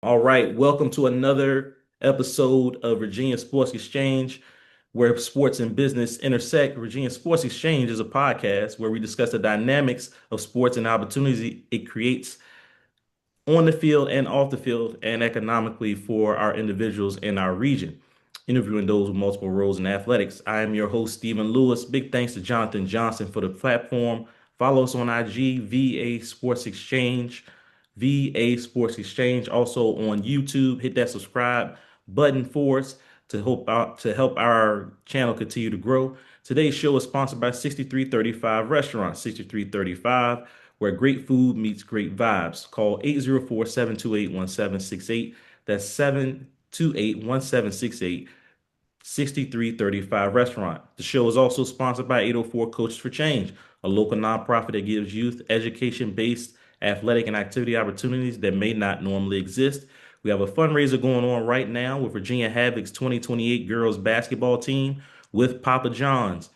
All right, welcome to another episode of Virginia Sports Exchange, where sports and business intersect. Virginia Sports Exchange is a podcast where we discuss the dynamics of sports and opportunities it creates on the field and off the field and economically for our individuals in our region, interviewing those with multiple roles in athletics. I am your host, Stephen Lewis. Big thanks to Jonathan Johnson for the platform. Follow us on IG, VA Sports Exchange, VA Sports Exchange. Also on YouTube, hit that subscribe button for us to help our channel continue to grow. Today's show is sponsored by 6335 Restaurant, 6335 where great food meets great vibes. Call 804-728-1768. That's 728-1768, 6335 Restaurant. The show is also sponsored by 804 Coaches for Change, a local nonprofit that gives youth education-based athletic and activity opportunities that may not normally exist. We have a fundraiser going on right now with Virginia Havoc's 2028 girls basketball team with Papa John's.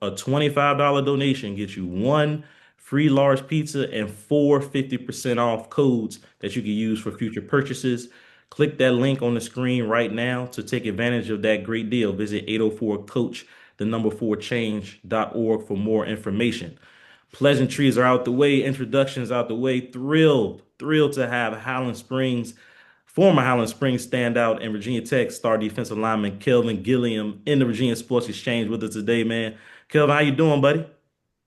A $25 donation gets you one free large pizza and four 50% off codes that you can use for future purchases. Click that link on the screen right now to take advantage of that great deal. Visit 804coach, the number 4change.org for more information. Pleasantries are out the way, introductions out the way. Thrilled to have former Highland Springs standout and Virginia Tech star defensive lineman Kelvin Gilliam in the Virginia Sports Exchange with us today, man. Kelvin, how you doing, buddy?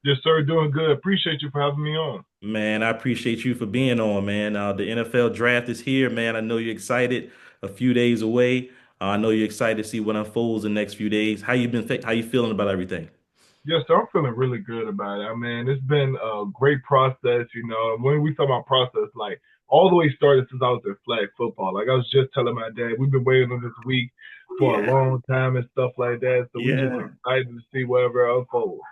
Yes, sir. Doing good. Appreciate you for having me on. Man, I appreciate you for being on, man. The NFL draft is here, man. I know you're excited. A few days away. I know you're excited to see what unfolds in the next few days. How you feeling about everything? Yes, sir. I'm feeling really good about it. I mean, it's been a great process. When we talk about process, like all the way started since I was in flag football. Like I was just telling my dad, we've been waiting on this week for a Yeah, long time and stuff like that. So we just yeah. excited to see whatever unfolds.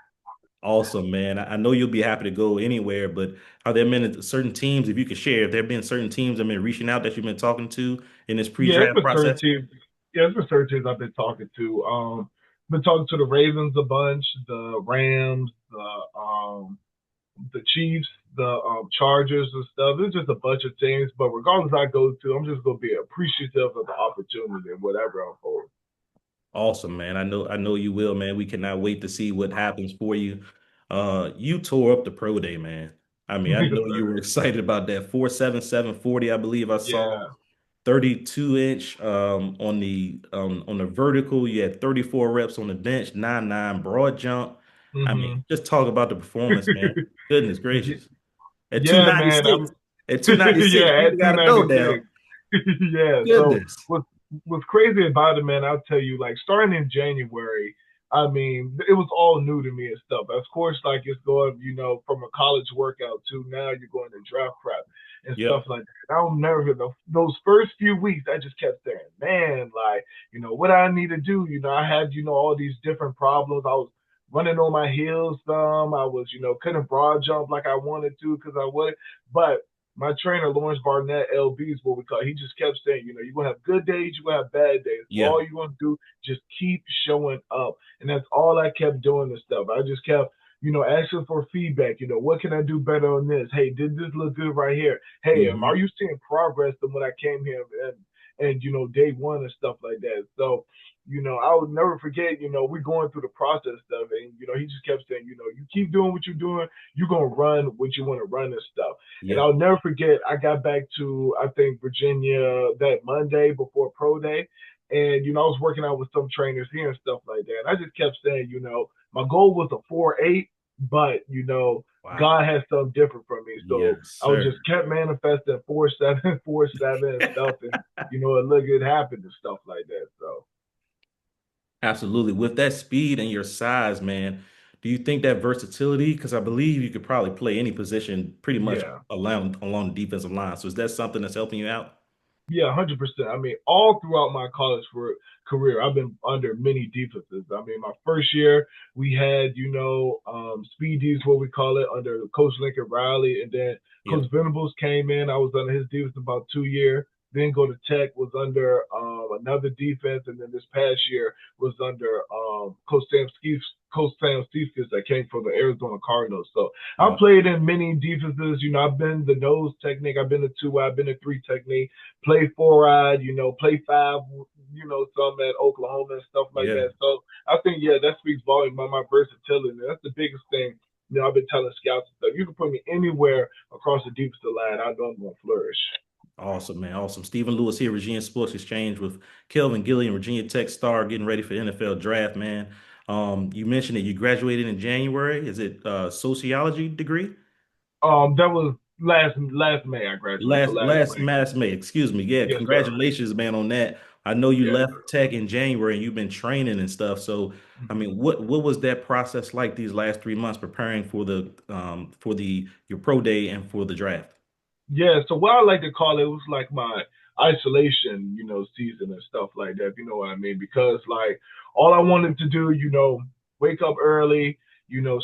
Awesome, man. I know you'll be happy to go anywhere, but are there been certain teams, if you could share, if there have been certain teams that have been reaching out that you've been talking to in this Yeah, it's pre-draft been certain process? teams. Yeah, it's been certain teams I've been talking to. Been talking to the Ravens a bunch, the Rams, the Chiefs, the Chargers and stuff. It's just a bunch of teams. But regardless I go to, I'm just gonna be appreciative of the opportunity and whatever unfolds. Awesome, man. I know you will, man. We cannot wait to see what happens for you. You tore up the pro day, man. I mean, I Yes, know you sir. were excited about that 4.7740. I believe I saw Yeah. 32-inch on the vertical. You had 34 reps on the bench, 9.9 broad jump. I mean, hmm just talk about the performance, man. Goodness gracious. At yeah, man. 296, at 296, Yeah, people at gotta know now. 296. Yeah. So Goodness. what's crazy about it, man, I'll tell you, like starting in January, I mean, it was all new to me and stuff. Of course, like it's going, from a college workout to now you're going to draft prep and stuff Yep. like that. I'll never forget those first few weeks. I just kept saying, man, like, what I need to do. I had, all these different problems. I was running on my heels some. I was, couldn't broad jump like I wanted to because I would. But my trainer, Lawrence Barnett, LB is what we call it. He just kept saying, you're going to have good days, you're going to have bad days. Yeah. All you're going to do, just keep showing up. And that's all I kept doing this stuff. I just kept, asking for feedback. What can I do better on this? Hey, did this look good right here? Hey, are hmm you seeing progress than when I came here and day one and stuff like that? So, I would never forget, we're going through the process stuff. And, he just kept saying, you keep doing what you're doing, you're going to run what you want to run and stuff. And Yeah. I'll never forget, I got back to, I think, Virginia that Monday before Pro Day. And, I was working out with some trainers here and stuff like that. And I just kept saying, my goal was a 4.8, but, Wow. God has something different from me. So Yes, I was sir. just kept manifesting 4.7, 4.7 and stuff. And, it happened and stuff like that. So, Absolutely. With that speed and your size, man, do you think that versatility? Because I believe you could probably play any position pretty much yeah. along the defensive line. So is that something that's helping you out? Yeah, 100%. I mean, all throughout my college career, I've been under many defenses. I mean, my first year, we had, speed D's, what we call it, under Coach Lincoln Riley. And then Coach Yep. Venables came in. I was under his defense about 2 years. Then go to Tech was under another defense, and then this past year was under Coach Sam Stevens that came from the Arizona Cardinals. So I Wow. played in many defenses. I've been the nose technique, I've been the two, I've been the three technique, play four ride, play five, some at Oklahoma and stuff like Yeah. that. So I think yeah, that speaks volume about my versatility. And that's the biggest thing. I've been telling scouts and stuff. You can put me anywhere across the defensive line. I know I'm gonna flourish. Awesome, man. Awesome. Stephen Lewis here, Virginia Sports Exchange with Kelvin Gilliam, Virginia Tech star, getting ready for the NFL draft, man. You mentioned that you graduated in January. Is it sociology degree? That was last May I graduated. So last May. Last May, excuse me. Yeah, Yes, sir. congratulations, man, on that. I know you Yes, left sir. Tech in January and you've been training and stuff. So, I Mhm. mean, what was that process like these last 3 months preparing for the your pro day and for the draft? Yeah, so what I like to call it was like my isolation, season and stuff like that, if you know what I mean. Because like all I wanted to do, wake up early,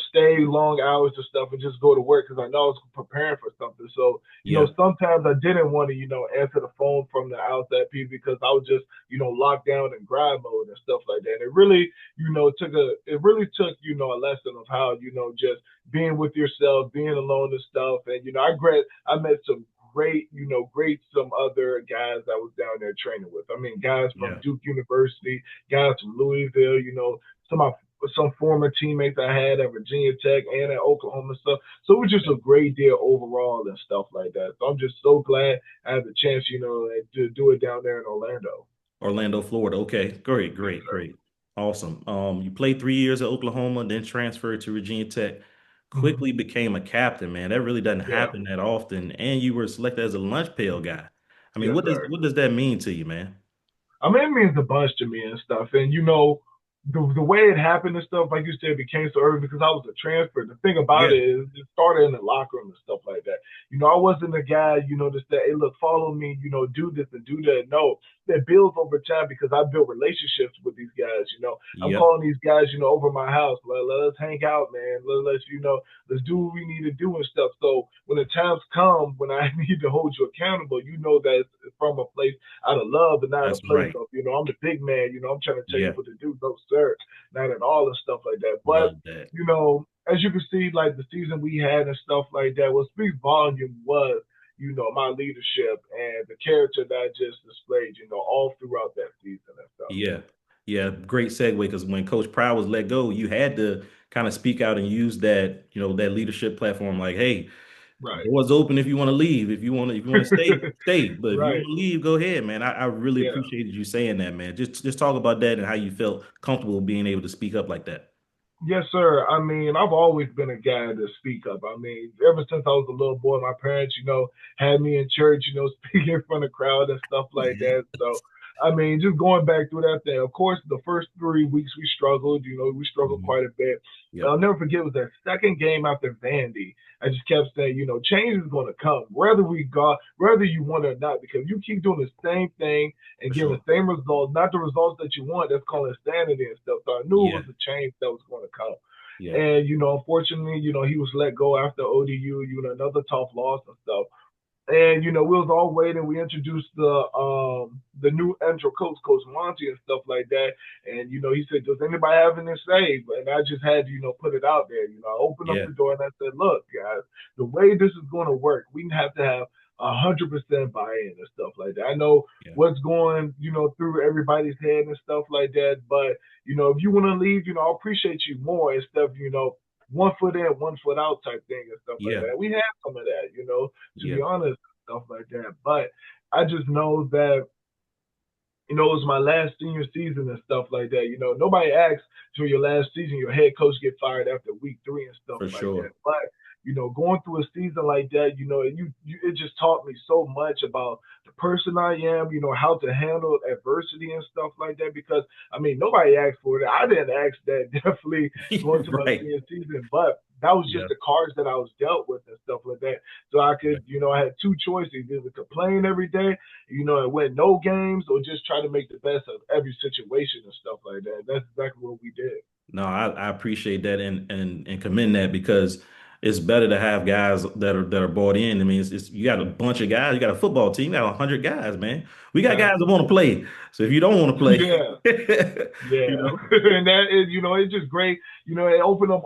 stay long hours and stuff and just go to work because I know I was preparing for something. So, Yeah, sometimes I didn't want to, answer the phone from the outside people because I was just, locked down in grind mode and stuff like that. And it really, it really took, a lesson of how, just being with yourself, being alone and stuff. And I met some great some other guys I was down there training with. I mean, guys from yeah. Duke University, guys from Louisville, some of some former teammates I had at Virginia Tech and at Oklahoma stuff. So it was just a great deal overall and stuff like that. So I'm just so glad I had the chance, to do it down there in Orlando. Orlando, Florida. Okay, great, Yes, great, sir. great. Awesome. You played 3 years at Oklahoma, then transferred to Virginia Tech. Mm-hmm. Quickly became a captain, man. That really doesn't Yeah. happen that often. And you were selected as a lunch pail guy. I mean, Yes, sir. what does that mean to you, man? I mean, it means a bunch to me and stuff. And the way it happened and stuff, like you said, became so early because I was a transfer. The thing about Yeah, it is, it started in the locker room and stuff like that. I wasn't a guy, to say, hey, look, follow me, do this and do that. No, that builds over time because I built relationships with these guys. I'm yep, calling these guys, over my house. Let us hang out, man. Let's, let's do what we need to do and stuff. So when the times come when I need to hold you accountable, you know that it's from a place out of love and not a that's place right. of, I'm the big man, I'm trying to tell you Yeah, what to do. No, sir. Not at all and stuff like that. But, love that. as you can see, like the season we had and stuff like that, what speaks volume was, my leadership and the character that I just displayed, all throughout that season and stuff. Yeah, yeah, great segue because when Coach Pryor was let go, you had to kind of speak out and use that, that leadership platform. Like, hey, Right. doors open if you want to leave. If you want to stay, stay. But if you want Right. to leave, go ahead, man. I really Yeah. appreciated you saying that, man. Just talk about that and how you felt comfortable being able to speak up like that. Yes, sir. I mean, I've always been a guy to speak up. I mean, ever since I was a little boy, my parents, had me in church, speaking in front of crowd and stuff like that. So, I mean, just going back through that thing. Of course, the first 3 weeks we struggled. We struggled Mhm. quite a bit. And I'll Yep. never forget it was that second game after Vandy. I just kept saying, change is going to come, whether you want it or not, because you keep doing the same thing and For getting sure. the same results, not the results that you want. That's called insanity and stuff. So I knew it Yeah. was a change that was going to come. Yeah. And, unfortunately, he was let go after ODU, another tough loss and stuff. And, we was all waiting. We introduced the new intro coach, Coach Monty and stuff like that. And, he said, does anybody have anything to say? And I just had to, put it out there. I opened up Yeah. the door and I said, look, guys, the way this is going to work, we have to have 100% buy-in and stuff like that. I know Yeah. what's going, through everybody's head and stuff like that. But, if you want to leave, I'll appreciate you more instead of, one foot in, one foot out type thing and stuff like Yeah. that. We have some of that, to Yeah. be honest, stuff like that. But I just know that, it was my last senior season and stuff like that. Nobody asks for your last season, your head coach get fired after week 3 and stuff For like that. sure. But going through a season like that, it just taught me so much about the person I am, how to handle adversity and stuff like that. Because I mean, nobody asked for it. I didn't ask that definitely going to my Right. senior season, but that was just Yeah. the cards that I was dealt with and stuff like that. So I Yeah. could, I had two choices: either complain every day, and win no games, or just try to make the best of every situation and stuff like that. That's exactly what we did. No, I appreciate that and commend that because it's better to have guys that are bought in. I mean, it's you got a bunch of guys. You got a football team. You got 100 guys, man. We got guys that Exactly. want to play. So if you don't want to play, Yeah. you Yeah, know, and that is, it's just great. It opened up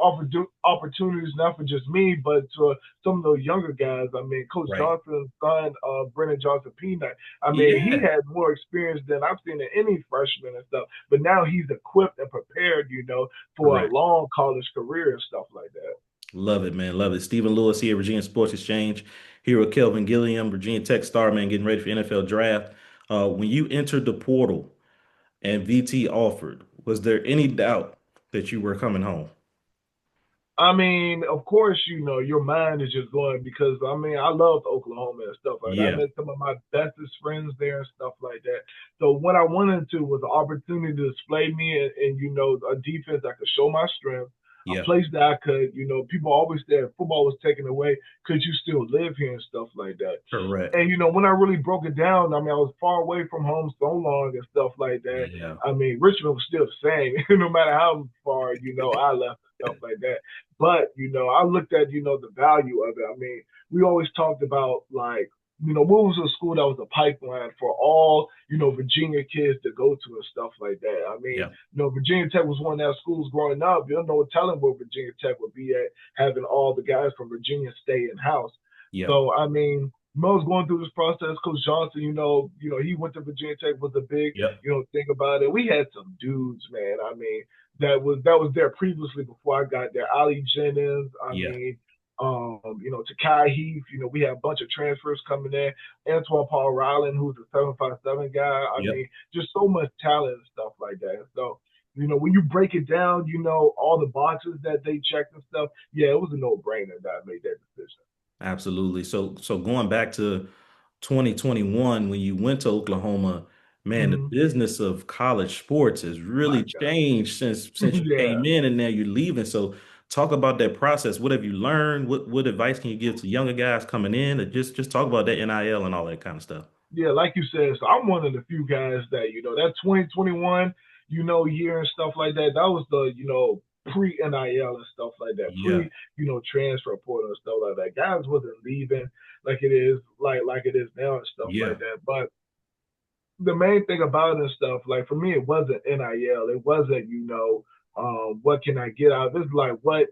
opportunities not for just me, but to some of those younger guys. I mean, Coach right? Johnson's son, Brennan Johnson Peanut. I mean, he Yeah, had more experience than I've seen in any freshman and stuff. But now he's equipped and prepared, for a correct. long college career and stuff like that. Love it, man. Love it. Stephen Lewis here, Virginia Sports Exchange. Here with Kelvin Gilliam, Virginia Tech star, man, getting ready for NFL draft. When you entered the portal and VT offered, was there any doubt that you were coming home? I mean, of course, your mind is just going because I mean, I loved Oklahoma and stuff like that. I Yeah, met some of my bestest friends there and stuff like that. So what I wanted to was an opportunity to display me in a defense that could show my strength, a yeah, place that I could, people always said football was taken away, could you still live here and stuff like that. correct. And when I really broke it down, I mean, I was far away from home so long and stuff like that. Yeah, I mean, Richmond was still the same, no matter how far I left and stuff like that. But I looked at the value of it. I mean, we always talked about like what was a school that was a pipeline for all Virginia kids to go to and stuff like that. I mean, yeah, Virginia Tech was one of those schools growing up. You don't know telling where Virginia Tech would be at, having all the guys from Virginia stay in house. yeah, So I mean, when I was going through this process, Coach Johnson, he went to Virginia Tech was a big, yeah, thing about it. We had some dudes, man. I mean, that was there previously before I got there. Ali Jennings, I yeah, mean, Takai Heath, we had a bunch of transfers coming in. Antoine Paul Ryland, who's a 757 guy. I yeah. mean, just so much talent and stuff like that. And so, when you break it down, all the boxes that they checked and stuff, yeah, it was a no-brainer that I made that decision. Absolutely. So going back to 2021, when you went to Oklahoma, man, the Mm-hmm. business of college sports has My really changed since you yeah. came in and now you're leaving. So talk about that process. What have you learned? What advice can you give to younger guys coming in? Or just talk about that NIL and all that kind of stuff. Yeah, like you said, so I'm one of the few guys that, that 2021, year and stuff like that. That was the, pre NIL and stuff like that, Yeah, pre, transfer portal and stuff like that. Guys wasn't leaving like it is like it is now and stuff yeah, like that. But the main thing about it and stuff, like for me, it wasn't NIL. It wasn't, what can I get out of this? Like what,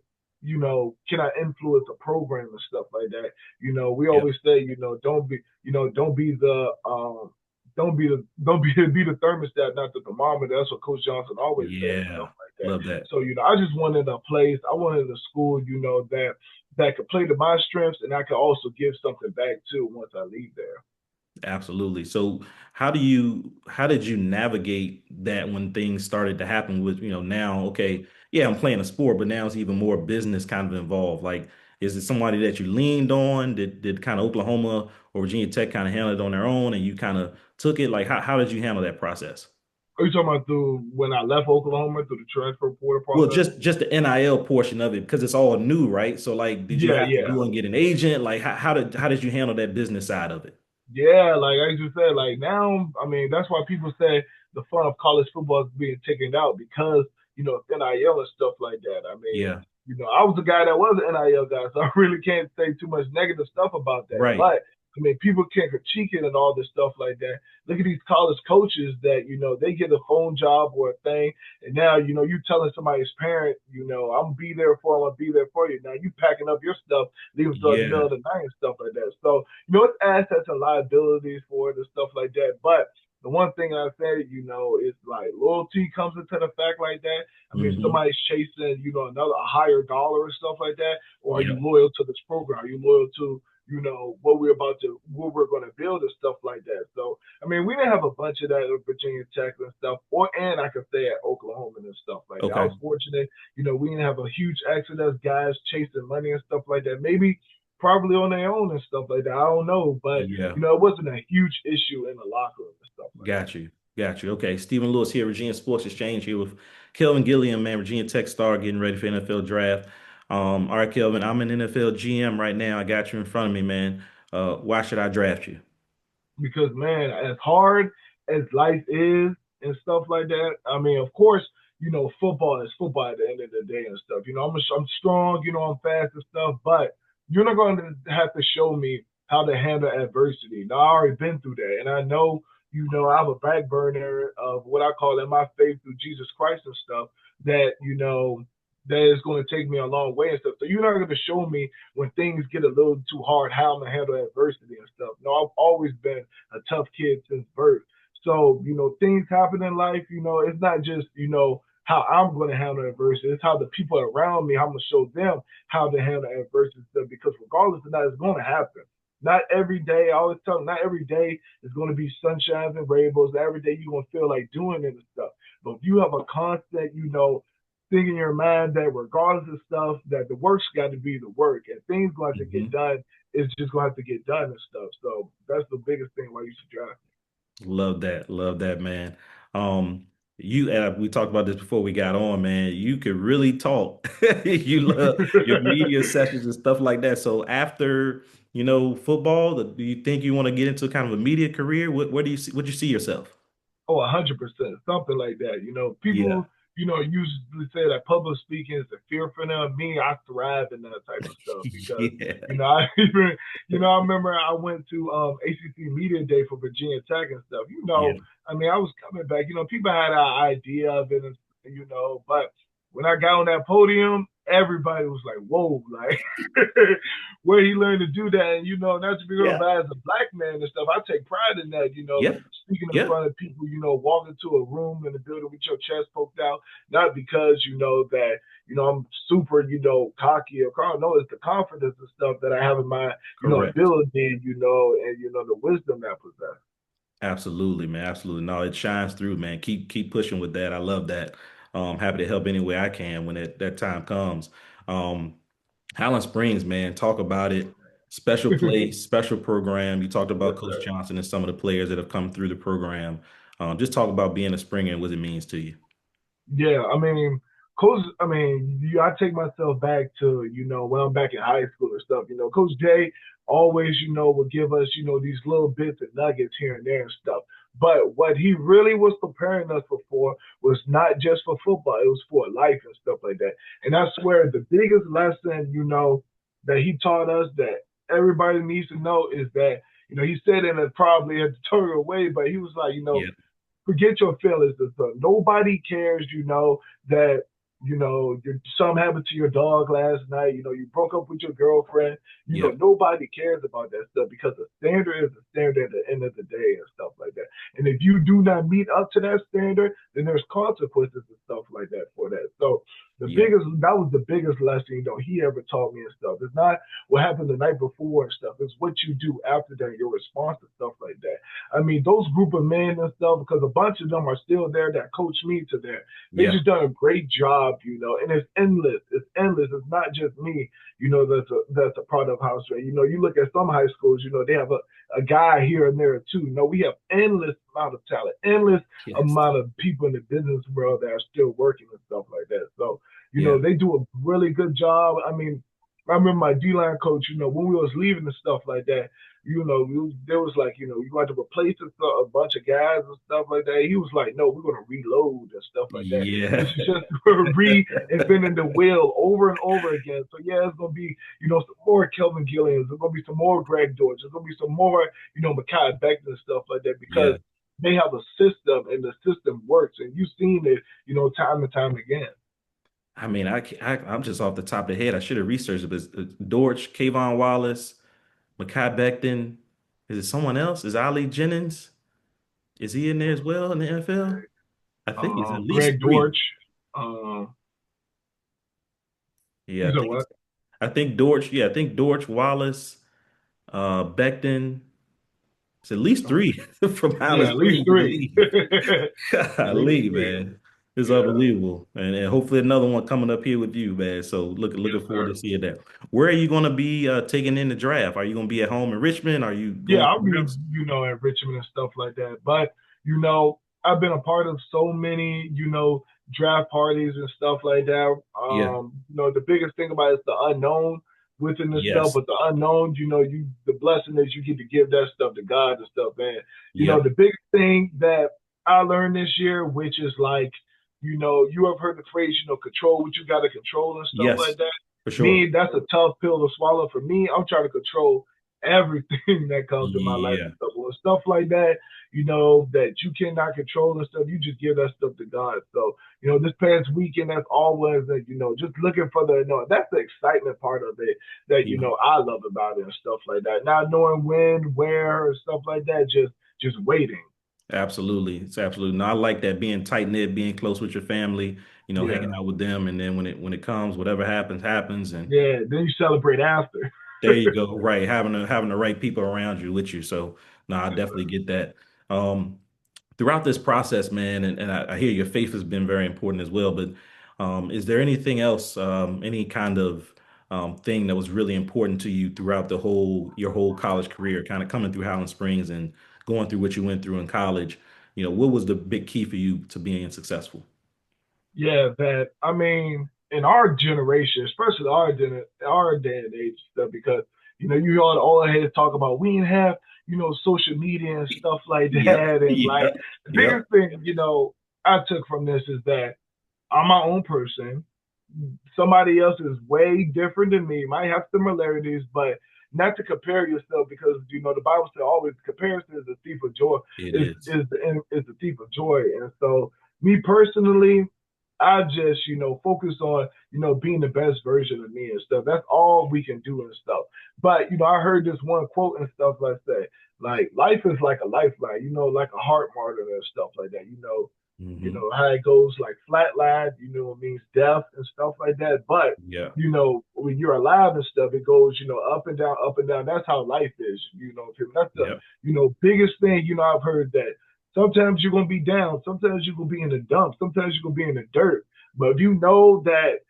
can I influence a program and stuff like that? We yeah, always say, don't be be the thermostat, not the thermometer. That's what Coach Johnson always said and stuff yeah. like that. Love that. So, I just wanted a place, I wanted a school, that could play to my strengths and I could also give something back too once I leave there. Absolutely. So how did you navigate that when things started to happen with, now, okay, yeah, I'm playing a sport, but now it's even more business kind of involved. Like, is it somebody that you leaned on? Did kind of Oklahoma or Virginia Tech kind of handle it on their own and you kind of took it? Like, how did you handle that process? Are you talking about through when I left Oklahoma through the transfer portal Well, process? just the NIL portion of it because it's all new, right? So like, did you Yeah, have to yeah. go and get an agent? Like, how did you handle that business side of it? Yeah, like I just said, like now, I mean, that's why people say the fun of college football is being taken out because, of NIL and stuff like that. I mean, Yeah, I was the guy that was an NIL guy, so I really can't say too much negative stuff about that. right. But I mean, people can critique it and all this stuff like that. Look at these college coaches that, they get a phone job or a thing, and now, you telling somebody's parent, I'm gonna be there for them, I'm gonna be there for you. Now you packing up your stuff, leaving throughout the Yeah. middle of the night and stuff like that. So it's assets and liabilities for it and stuff like that. But the one thing I say, is like loyalty comes into the fact like that. I mean, if Hmm. somebody's chasing, a higher dollar and stuff like that, or are you Yeah. loyal to this program? Are you loyal to, what we're going to build and stuff like that? So, I mean, we didn't have a bunch of that at Virginia Tech and stuff, and I could say at Oklahoma and stuff like that. I Okay. was fortunate, we didn't have a huge exodus, guys chasing money and stuff like that. Maybe probably on their own and stuff like that. I don't know, but Yeah. it wasn't a huge issue in the locker room and stuff like that. Got you. Got you. Okay. Stephen Lewis here, Virginia Sports Exchange here with Kelvin Gilliam, man, Virginia Tech star getting ready for NFL draft. All right, Kelvin, I'm an NFL GM right now. I got you in front of me, man. Why should I draft you? Because man, as hard as life is and stuff like that, I mean, of course, football is football at the end of the day and stuff. I'm strong, I'm fast and stuff, but you're not going to have to show me how to handle adversity. Now, I already been through that, and I know, I have a back burner of what I call in my faith through Jesus Christ and stuff that, that is going to take me a long way and stuff. So you're not going to show me when things get a little too hard how I'm going to handle adversity and stuff. No, I've always been a tough kid since birth. So, things happen in life, it's not just, how I'm going to handle adversity. It's how the people around me, I'm going to show them how to handle adversity stuff because regardless of that, it's going to happen. Not every day, I always tell them, not every day is going to be sunshines and rainbows. Not every day you're going to feel like doing it and stuff. But if you have a constant, thing in your mind that regardless of stuff, that the work's got to be the work and things going to get Hmm. done, it's just going to have to get done and stuff. So that's the biggest thing why you should draft. Love that. Love that, man. You we talked about this before we got on, man. You could really talk. You love your media sessions and stuff like that. So after, football, do you think you want to get into kind of a media career? Where do you see, what do you see yourself? Oh, 100%, something like that. Yeah. People, usually say that public speaking is a fear for them. Me, I thrive in that type of stuff because, Yeah. I even, I remember I went to ACC Media Day for Virginia Tech and stuff. Yeah. I mean, I was coming back. People had an idea of it, and, but when I got on that podium, everybody was like, "Whoa!" Like, where he learned to do that, and not to be real, Yeah. but as a black man and stuff, I take pride in that. Yeah. Speaking in Yeah. front of people, walk into a room in the building with your chest poked out, not because that I'm super, cocky or calm. No, it's the confidence and stuff that I have in my, Correct. ability, and the wisdom that I possess. Absolutely, man. Absolutely. No, it shines through, man. Keep pushing with that. I love that. Happy to help any way I can when that time comes. Um, Highland Springs, man, talk about it. Special place, special program. You talked Yes, about Coach sir. Johnson and some of the players that have come through the program. Just talk about being a Springer and what it means to you. Yeah, I mean, Coach. I mean, I take myself back to when I'm back in high school and stuff. Coach J always would give us these little bits and nuggets here and there and stuff. But what he really was preparing us for was not just for football; it was for life and stuff like that. And I swear, the biggest lesson that he taught us that everybody needs to know is that he said in a probably a tutorial way, but he was like, Yeah. forget your feelings and stuff. Nobody cares, that something happened to your dog last night. You broke up with your girlfriend. Yeah. Nobody cares about that stuff because the standard is the standard at the end of the day and stuff like that. And if you do not meet up to that standard, then there's consequences and stuff like that for that. So Yeah. that was the biggest lesson he ever taught me and stuff. It's not what happened the night before and stuff. It's what you do after that, your response and stuff like that. I mean, those group of men and stuff, because a bunch of them are still there that coach me to there. They Yeah. just done a great job, and it's endless. It's endless. It's not just me, that's a part of house rate. You look at some high schools, they have a guy here and there too. We have endless amount of talent, endless Yes. amount of people in the business world that are still working and stuff like that. So, Yeah. they do a really good job. I mean, I remember my D line coach, when we was leaving and stuff like that, there was like, you got to replace a bunch of guys and stuff like that. He was like, no, we're going to reload and stuff like that. This Yeah. is just reinventing the wheel over and over again. So, yeah, it's going to be, some more Kelvin Gilliam. There's going to be some more Greg Dortch. There's going to be some more, Mekhi Becton and stuff like that because Yeah. they have a system and the system works. And you've seen it, time and time again. I mean, I'm just off the top of the head. I should have researched it, but Dortch, Kayvon Wallace, Mekhi Becton. Is it someone else? Is Ali Jennings? Is he in there as well in the NFL? I think it's at least Greg three. Dortch. Uh, Yeah, you know what? I think Dortch. Yeah, I think Dortch, Wallace, Becton. It's at least three from Highland Yeah, at least Springs, I three. believe. At least Golly, three. man. It's Yeah. unbelievable. And hopefully another one coming up here with you, man. So Yes, looking forward sir. to seeing that. Where are you going to be taking in the draft? Are you going to be at home in Richmond? Are you Yeah, going I'll somewhere be, else? in Richmond and stuff like that. But, I've been a part of so many, draft parties and stuff like that. Yeah. The biggest thing about it is the unknown within this stuff, Yes. but the unknown, the blessing is you get to give that stuff to God and stuff, man. Yep. The biggest thing that I learned this year, which is like, you have heard the phrase, control what you got to control and stuff like Yes, that. for sure. Me, that's a tough pill to swallow for me. I'm trying to control everything that comes in my life Yeah, and stuff. Well, stuff like that, that you cannot control and stuff, you just give that stuff to God. So, this past weekend, that's always that, just looking for that's the excitement part of it that, yeah. I love about it and stuff like that. Not knowing when, where, or stuff like that, just waiting. Absolutely. It's absolutely. No, I like that being tight knit, being close with your family, hanging Yeah. out with them, and then when it comes, whatever happens, happens. And Yeah. Then you celebrate after. there you go. Right. Having the right people around you with you. So no, I Yes, definitely sir. get that. Um, Throughout this process, man, and I hear your faith has been very important as well, but is there anything else, any kind of thing that was really important to you throughout your whole college career, kind of coming through Highland Springs and going through what you went through in college? What was the big key for you to being successful? Yeah, that I mean, in our generation, especially our day and age stuff, because you hear all the heads talk about we didn't have social media and stuff like Yep, that, and like yep, the yep. biggest thing I took from this is that I'm my own person. Somebody else is way different than me, might have similarities, but not to compare yourself because the Bible says always comparison is the thief of joy, It is is. the thief of joy. And so me personally, I just focus on being the best version of me and stuff. That's all we can do and stuff. But I heard this one quote and stuff like that. Like life is like a lifeline, like a heart monitor and stuff like that. Hmm. How it goes like flatline, it means death and stuff like that. But, Yeah, when you're alive and stuff, it goes, up and down, up and down. That's how life is, That's the, yep, biggest thing, I've heard that sometimes you're going to be down. Sometimes you're going to be in the dump. Sometimes you're going to be in the dirt. But if you know that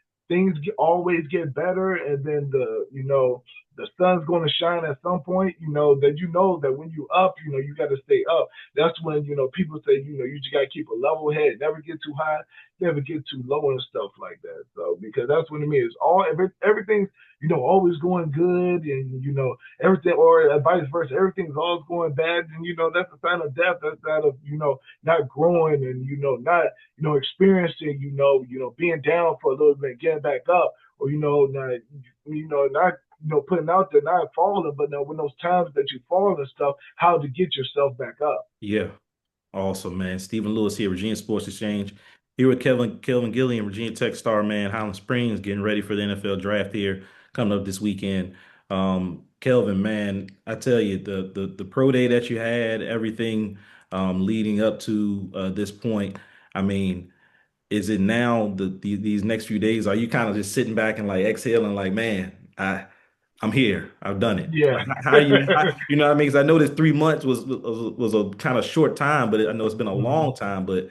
always get better and then the sun's going to shine at some point, that when you up, you got to stay up. That's when, people say, you just got to keep a level head, never get too high, never get too low and stuff like that. So, because that's what it means. Everything's, always going good and, everything, or vice versa, everything's always going bad. And, that's a sign of death. That's a sign of, not growing and, not, experiencing, being down for a little bit, getting back up or, not putting out there, not falling, but now when those times that you fall and stuff, how to get yourself back up. yeah. Awesome, man. Stephen Lewis here, Virginia Sports Exchange. Here with Kelvin Gilliam, Virginia Tech star, man. Highland Springs getting ready for the NFL draft here coming up this weekend. Kelvin, man, I tell you, the pro day that you had, everything leading up to this point. I mean, is it now these next few days? Are you kind of just sitting back and like exhaling, like, man, I'm here, I've done it. Yeah. Like, you know what I mean? Because I know this 3 months was a kind of short time, but I know it's been a Mhm. long time. But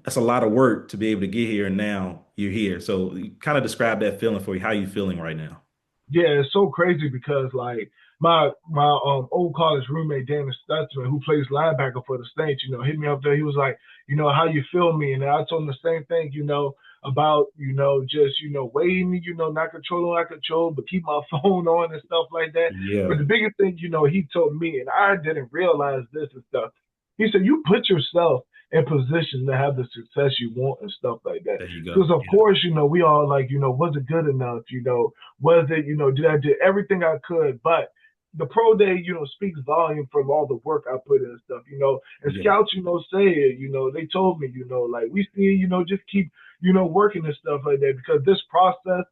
that's a lot of work to be able to get here, and now you're here. So kind of describe that feeling for you. How you feeling right now? Yeah, it's so crazy because like my old college roommate Danny Stutzman, who plays linebacker for the Saints, hit me up there. He was like, how you feel me? And I told him the same thing, about just waiting, not controlling what I control, but keep my phone on and stuff like that. But Yeah, the biggest thing, he told me, and I didn't realize this and stuff. He said, you put yourself in position to have the success you want and stuff like that. there you go. Because of Yeah, course, we all like, was it good enough? Was it, did I do everything I could? But the pro day, speaks volume from all the work I put in and stuff, and yeah, scouts, say it, they told me, like we see, just keep, working and stuff like that because this process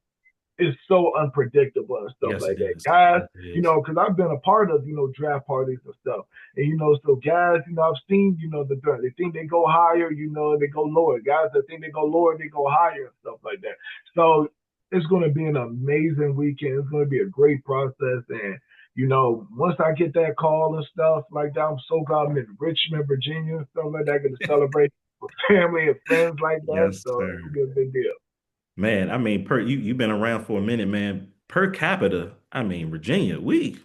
is so unpredictable and stuff yes, like it that. is. Guys, Yes, it is. because I've been a part of, draft parties and stuff. And, so guys, I've seen, they think they go higher, they go lower. Guys that think they go lower, they go higher and stuff like that. So it's going to be an amazing weekend. It's going to be a great process. And, once I get that call and stuff like that, I'm so glad I'm in Richmond, Virginia, and stuff like that, going to celebrate with family and friends like that. Yes, So it's sir. going to be a big deal. Man, I mean, per you've been around for a minute, man. Per capita, I mean, Virginia, we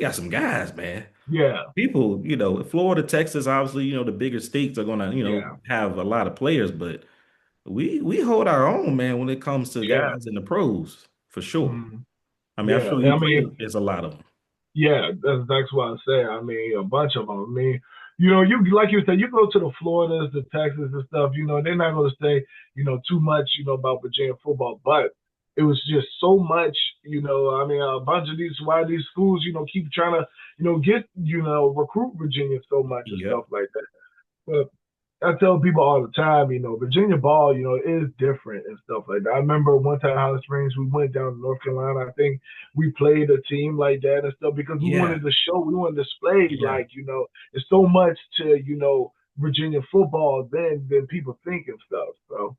got some guys, man. Yeah, People, Florida, Texas, obviously, the bigger states are gonna, yeah. have a lot of players, but we hold our own, man, when it comes to Yeah. guys in the pros, for sure. Mhm. I mean, I'm Yeah. sure And you I mean, played. There's a lot of them. yeah, that's what I say. I mean, a bunch of them. I mean, You like you said, you go to the Floridas, the Texas and stuff, they're not gonna say, too much, about Virginia football, but it was just so much, I mean, a bunch of these schools, keep trying to, get, recruit Virginia so much and stuff Yep. like that. But I tell people all the time, Virginia ball, is different and stuff like that. I remember one time Highland Springs, we went down to North Carolina. I think we played a team like that and stuff because we Yeah. wanted to show, we wanted to display Yeah. like, there's so much to, Virginia football than people think and stuff. So,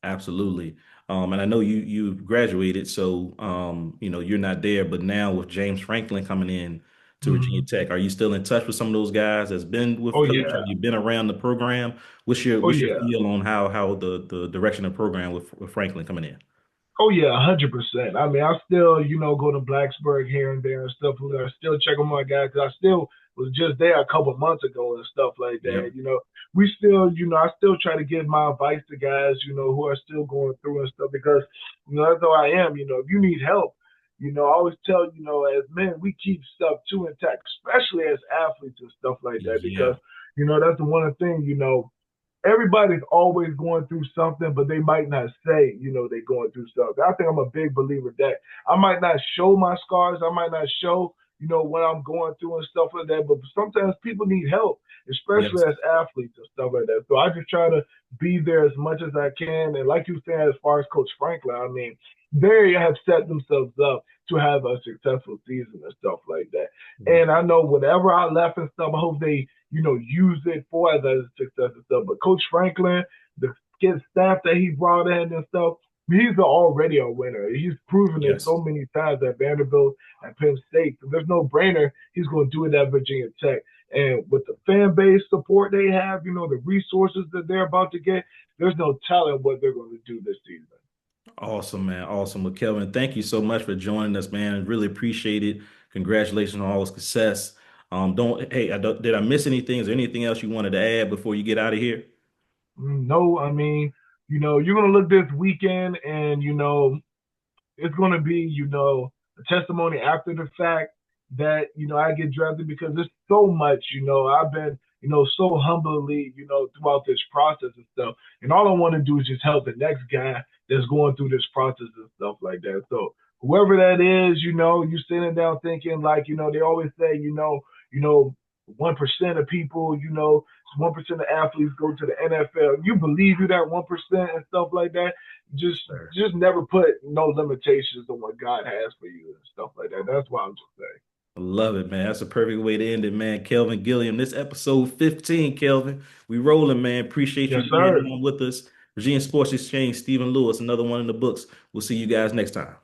Absolutely. And I know you graduated, so you're not there, but now with James Franklin coming in to Virginia mhm. Tech, are you still in touch with some of those guys that's been with Oh Coach? Have yeah, you been around the program? oh What's your yeah. feel on how the direction of the program with Franklin coming in? Oh yeah, 100%. I mean, I still, go to Blacksburg here and there and stuff. I still check on my guys because I still was just there a couple months ago and stuff like that. Yep. We still, I still try to give my advice to guys, who are still going through and stuff because, that's how I am. If you need help, I always tell, as men, we keep stuff too intact, especially as athletes and stuff like that because, Yeah. that's the one thing, everybody's always going through something, but they might not say, they're going through something. I think I'm a big believer that I might not show my scars, I might not show, what I'm going through and stuff like that, but sometimes people need help, especially Yes. as athletes and stuff like that. So I just try to be there as much as I can. And like you said, as far as Coach Franklin, I mean, they have set themselves up to have a successful season and stuff like that. And I know whatever I left and stuff, I hope they use it for as a success and stuff. But Coach Franklin, the staff that he brought in and stuff, he's already a winner. He's proven it Yes. so many times at Vanderbilt and Penn State. So there's no brainer he's going to do it at Virginia Tech. And with the fan base support they have, the resources that they're about to get, there's no telling what they're going to do this season. Awesome, man. Awesome. Well, Kelvin, thank you so much for joining us, man. Really appreciate it. Congratulations on all the success. Don't, hey, did I miss anything? Is there anything else you wanted to add before you get out of here? No, I mean, you're going to look this weekend and, it's going to be, a testimony after the fact that, I get drafted because there's so much, I've been, so humbly, throughout this process and stuff. And all I want to do is just help the next guy that's going through this process and stuff like that. So whoever that is, you sitting down thinking like, they always say, 1% of people, 1% of athletes go to the NFL. You believe you that 1% and stuff like that. Just Sir. just never put no limitations on what God has for you and stuff like that. That's what I'm just saying. I love it, man. That's a perfect way to end it, man. Kelvin Gilliam, this episode 15, Kelvin. We rolling, man. Appreciate you Yes, being sir. on with us. Virginia Sports Exchange, Stephen Lewis, another one in the books. We'll see you guys next time.